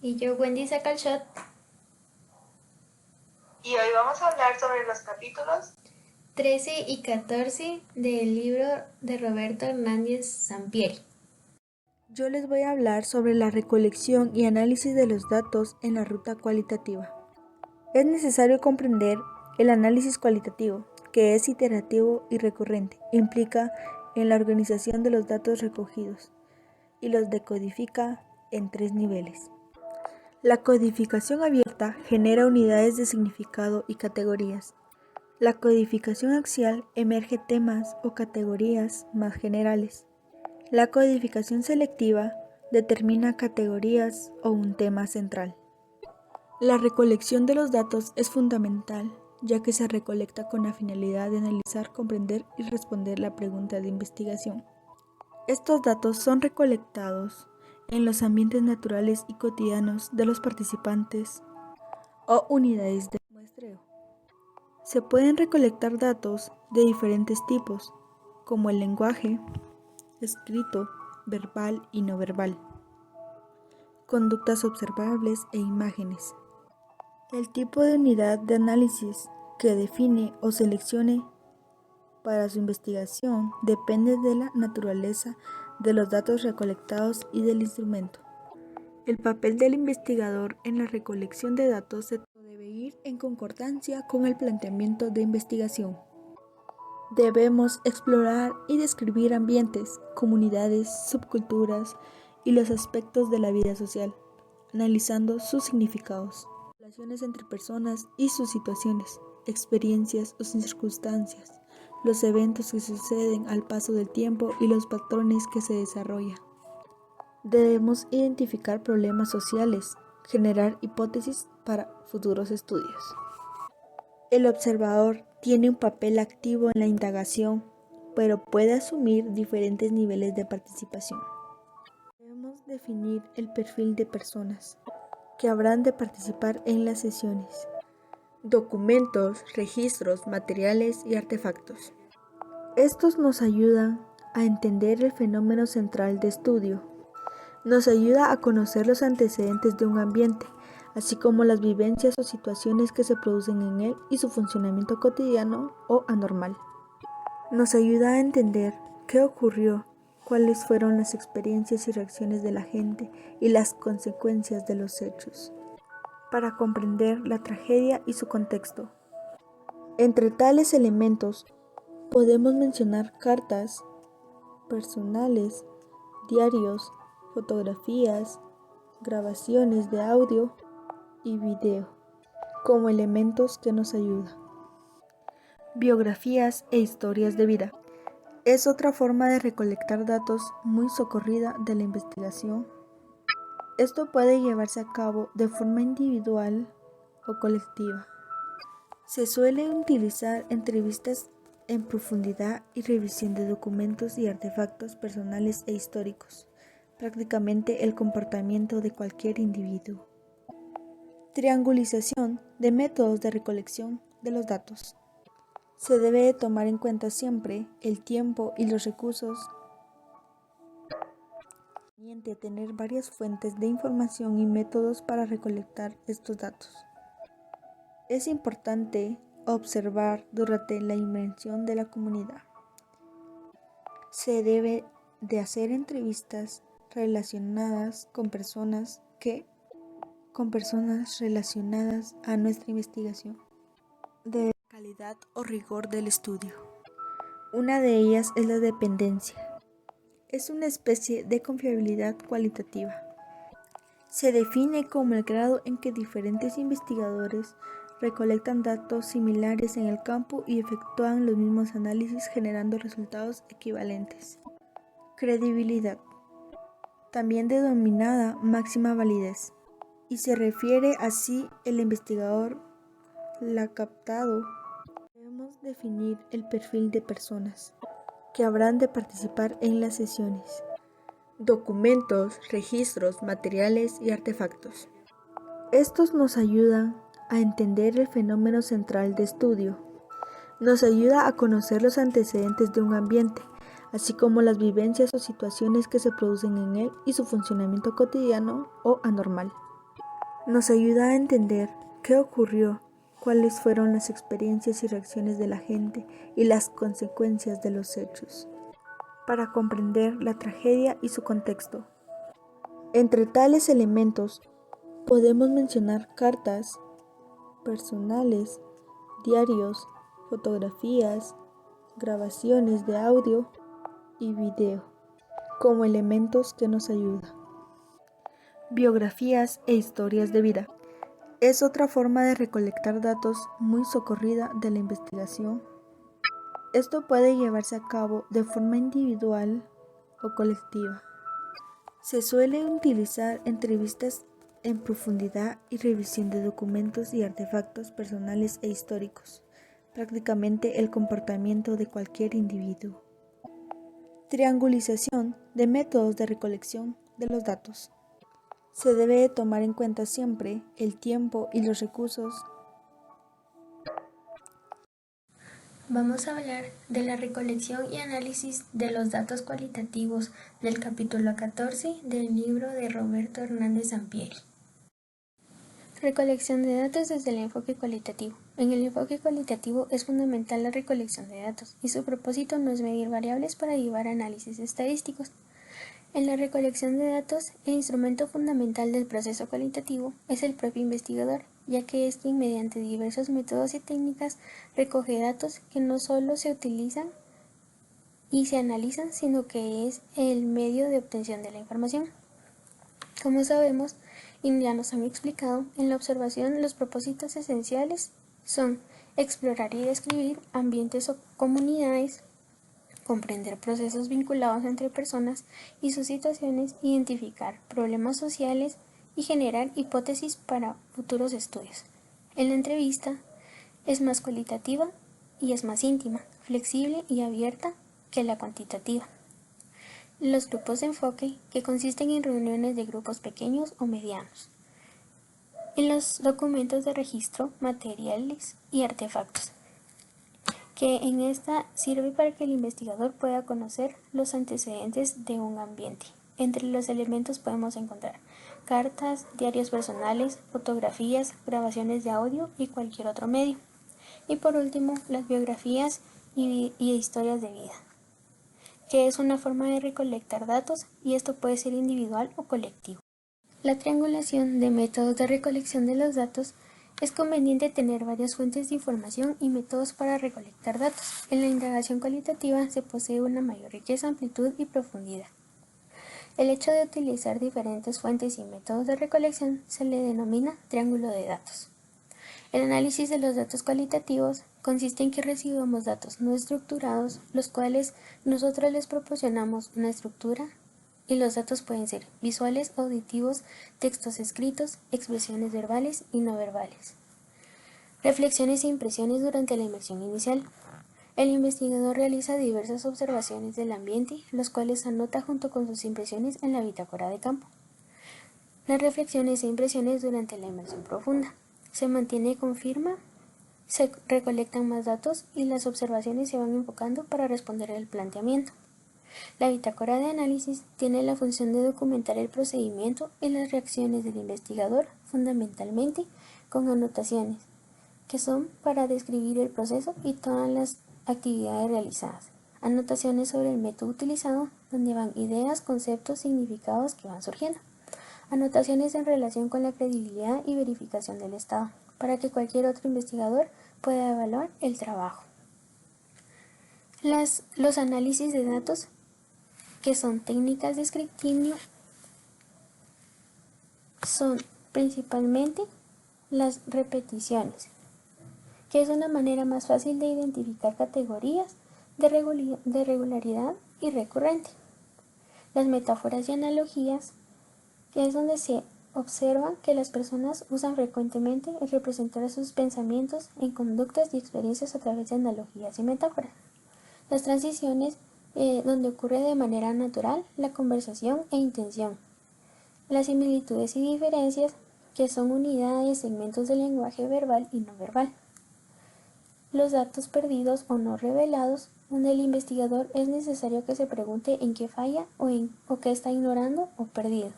Y yo, Wendy Sacalshot. Y hoy vamos a hablar sobre los capítulos 13 y 14 del libro de Roberto Hernández Sampieri. Yo les voy a hablar sobre la recolección y análisis de los datos en la ruta cualitativa. Es necesario comprender el análisis cualitativo, que es iterativo y recurrente, implica en la organización de los datos recogidos y los decodifica en 3 niveles. La codificación abierta genera unidades de significado y categorías. La codificación axial emerge temas o categorías más generales. La codificación selectiva determina categorías o un tema central. La recolección de los datos es fundamental, ya que se recolecta con la finalidad de analizar, comprender y responder la pregunta de investigación. Estos datos son recolectados en los ambientes naturales y cotidianos de los participantes o unidades de muestreo. Se pueden recolectar datos de diferentes tipos, como el lenguaje, escrito, verbal y no verbal, conductas observables e imágenes. El tipo de unidad de análisis que define o seleccione para su investigación depende de la naturaleza de los datos recolectados y del instrumento. El papel del investigador en la recolección de datos debe ir en concordancia con el planteamiento de investigación. Debemos explorar y describir ambientes, comunidades, subculturas y los aspectos de la vida social, analizando sus significados, relaciones entre personas y sus situaciones, experiencias o circunstancias, los eventos que suceden al paso del tiempo y los patrones que se desarrollan. Debemos identificar problemas sociales, generar hipótesis para futuros estudios. El observador tiene un papel activo en la indagación, pero puede asumir diferentes niveles de participación. Debemos definir el perfil de personas que habrán de participar en las sesiones. Documentos, registros, materiales y artefactos. Estos nos ayudan a entender el fenómeno central de estudio. Nos ayuda a conocer los antecedentes de un ambiente, así como las vivencias o situaciones que se producen en él y su funcionamiento cotidiano o anormal. Nos ayuda a entender qué ocurrió, cuáles fueron las experiencias y reacciones de la gente y las consecuencias de los hechos, para comprender la tragedia y su contexto. Entre tales elementos, podemos mencionar cartas personales, diarios, fotografías, grabaciones de audio y video como elementos que nos ayudan. Biografías e historias de vida. Es otra forma de recolectar datos muy socorrida de la investigación. Esto puede llevarse a cabo de forma individual o colectiva. Se suelen utilizar entrevistas en profundidad y revisión de documentos y artefactos personales e históricos, prácticamente el comportamiento de cualquier individuo. Triangulización de métodos de recolección de los datos. Se debe de tomar en cuenta siempre el tiempo y los recursos. Tener varias fuentes de información y métodos para recolectar estos datos. Es importante observar durante la inmersión de la comunidad. Se debe de hacer entrevistas relacionadas con personas relacionadas a nuestra investigación, de calidad o rigor del estudio. Una de ellas es la dependencia. Es una especie de confiabilidad cualitativa. Se define como el grado en que diferentes investigadores recolectan datos similares en el campo y efectúan los mismos análisis generando resultados equivalentes. Credibilidad, también denominada máxima validez, y se refiere así el investigador la captado. Debemos definir el perfil de personas que habrán de participar en las sesiones. Documentos, registros, materiales y artefactos. Estos nos ayudan a entender el fenómeno central de estudio. Nos ayuda a conocer los antecedentes de un ambiente, así como las vivencias o situaciones que se producen en él y su funcionamiento cotidiano o anormal. Nos ayuda a entender qué ocurrió, cuáles fueron las experiencias y reacciones de la gente y las consecuencias de los hechos, para comprender la tragedia y su contexto. Entre tales elementos podemos mencionar cartas personales, diarios, fotografías, grabaciones de audio y video como elementos que nos ayudan. Biografías e historias de vida. Es otra forma de recolectar datos muy socorrida de la investigación. Esto puede llevarse a cabo de forma individual o colectiva. Se suele utilizar entrevistas en profundidad y revisión de documentos y artefactos personales e históricos, prácticamente el comportamiento de cualquier individuo. Triangulización de métodos de recolección de los datos. Se debe tomar en cuenta siempre el tiempo y los recursos. Vamos a hablar de la recolección y análisis de los datos cualitativos del capítulo 14 del libro de Roberto Hernández Sampieri. Recolección de datos desde el enfoque cualitativo. En el enfoque cualitativo es fundamental la recolección de datos y su propósito no es medir variables para llevar análisis estadísticos. En la recolección de datos, el instrumento fundamental del proceso cualitativo es el propio investigador, ya que éste mediante diversos métodos y técnicas recoge datos que no solo se utilizan y se analizan, sino que es el medio de obtención de la información. Como sabemos, y ya nos han explicado, en la observación los propósitos esenciales son explorar y describir ambientes o comunidades, comprender procesos vinculados entre personas y sus situaciones, identificar problemas sociales y generar hipótesis para futuros estudios. En la entrevista es más cualitativa y es más íntima, flexible y abierta que la cuantitativa. Los grupos de enfoque, que consisten en reuniones de grupos pequeños o medianos. En los documentos de registro, materiales y artefactos, que en esta sirve para que el investigador pueda conocer los antecedentes de un ambiente. Entre los elementos podemos encontrar cartas, diarios personales, fotografías, grabaciones de audio y cualquier otro medio. Y por último, las biografías y historias de vida, que es una forma de recolectar datos y esto puede ser individual o colectivo. La triangulación de métodos de recolección de los datos. Es conveniente tener varias fuentes de información y métodos para recolectar datos. En la indagación cualitativa se posee una mayor riqueza, amplitud y profundidad. El hecho de utilizar diferentes fuentes y métodos de recolección se le denomina triángulo de datos. El análisis de los datos cualitativos consiste en que recibamos datos no estructurados, los cuales nosotros les proporcionamos una estructura, y los datos pueden ser visuales, auditivos, textos escritos, expresiones verbales y no verbales. Reflexiones e impresiones durante la inmersión inicial. El investigador realiza diversas observaciones del ambiente, los cuales anota junto con sus impresiones en la bitácora de campo. Las reflexiones e impresiones durante la inmersión profunda. Se mantiene con firma, se recolectan más datos y las observaciones se van enfocando para responder al planteamiento. La bitácora de análisis tiene la función de documentar el procedimiento y las reacciones del investigador, fundamentalmente con anotaciones, que son para describir el proceso y todas las actividades realizadas. Anotaciones sobre el método utilizado, donde van ideas, conceptos, significados que van surgiendo. Anotaciones en relación con la credibilidad y verificación del estado, para que cualquier otro investigador pueda evaluar el trabajo. Los análisis de datos, que son técnicas de escrutinio, son principalmente las repeticiones, que es una manera más fácil de identificar categorías de regularidad y recurrente. Las metáforas y analogías, que es donde se observa que las personas usan frecuentemente el representar sus pensamientos en conductas y experiencias a través de analogías y metáforas. Las transiciones, donde ocurre de manera natural la conversación e intención. Las similitudes y diferencias, que son unidades, segmentos del lenguaje verbal y no verbal. Los datos perdidos o no revelados, donde el investigador es necesario que se pregunte en qué falla o qué está ignorando o perdido.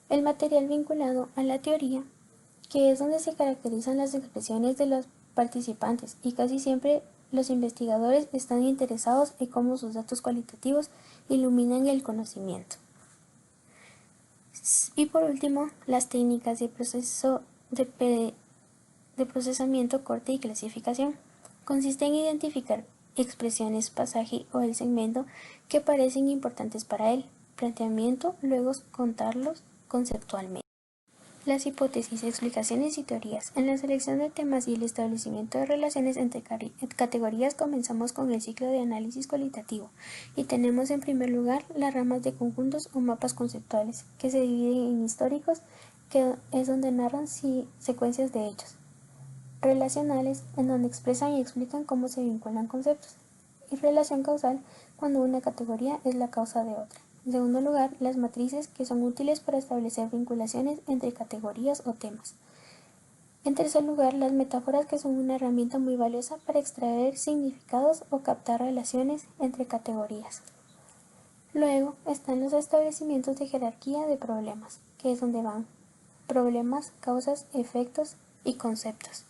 el material vinculado a la teoría, que es donde se caracterizan las expresiones de los participantes, y casi siempre los investigadores están interesados en cómo sus datos cualitativos iluminan el conocimiento. Y por último, las técnicas de procesamiento, corte y clasificación. Consiste en identificar expresiones, pasaje o el segmento que parecen importantes para el planteamiento, luego contarlos conceptualmente. Las hipótesis, explicaciones y teorías. En la selección de temas y el establecimiento de relaciones entre categorías comenzamos con el ciclo de análisis cualitativo y tenemos en primer lugar las ramas de conjuntos o mapas conceptuales que se dividen en históricos, que es donde narran secuencias de hechos, relacionales, en donde expresan y explican cómo se vinculan conceptos, y relación causal, cuando una categoría es la causa de otra. En segundo lugar, las matrices, que son útiles para establecer vinculaciones entre categorías o temas. En tercer lugar, las metáforas, que son una herramienta muy valiosa para extraer significados o captar relaciones entre categorías. Luego están los establecimientos de jerarquía de problemas, que es donde van problemas, causas, efectos y conceptos.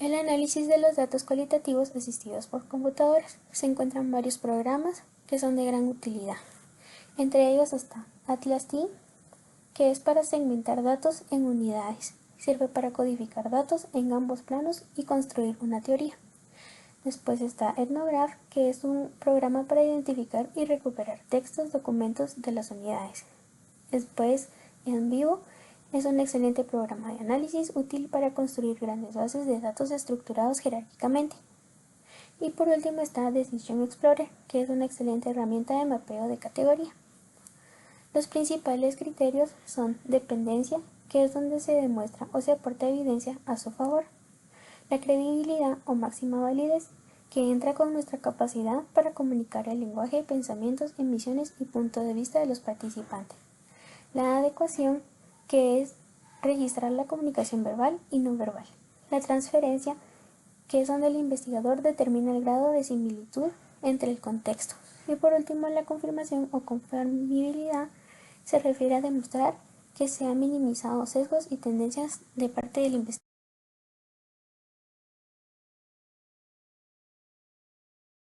El análisis de los datos cualitativos asistidos por computadoras. Se encuentran varios programas que son de gran utilidad. Entre ellos está ATLAS-T, que es para segmentar datos en unidades. Sirve para codificar datos en ambos planos y construir una teoría. Después está Ethnograph, que es un programa para identificar y recuperar textos, documentos de las unidades. Después, NVivo es un excelente programa de análisis útil para construir grandes bases de datos estructurados jerárquicamente. Y por último está Decision Explorer, que es una excelente herramienta de mapeo de categoría. Los principales criterios son dependencia, que es donde se demuestra o se aporta evidencia a su favor; la credibilidad o máxima validez, que entra con nuestra capacidad para comunicar el lenguaje, pensamientos, emisiones y punto de vista de los participantes; la adecuación, que es registrar la comunicación verbal y no verbal; la transferencia, que es donde el investigador determina el grado de similitud entre el contexto; y por último, la confirmación o conformabilidad se refiere a demostrar que se han minimizado sesgos y tendencias de parte del investigador.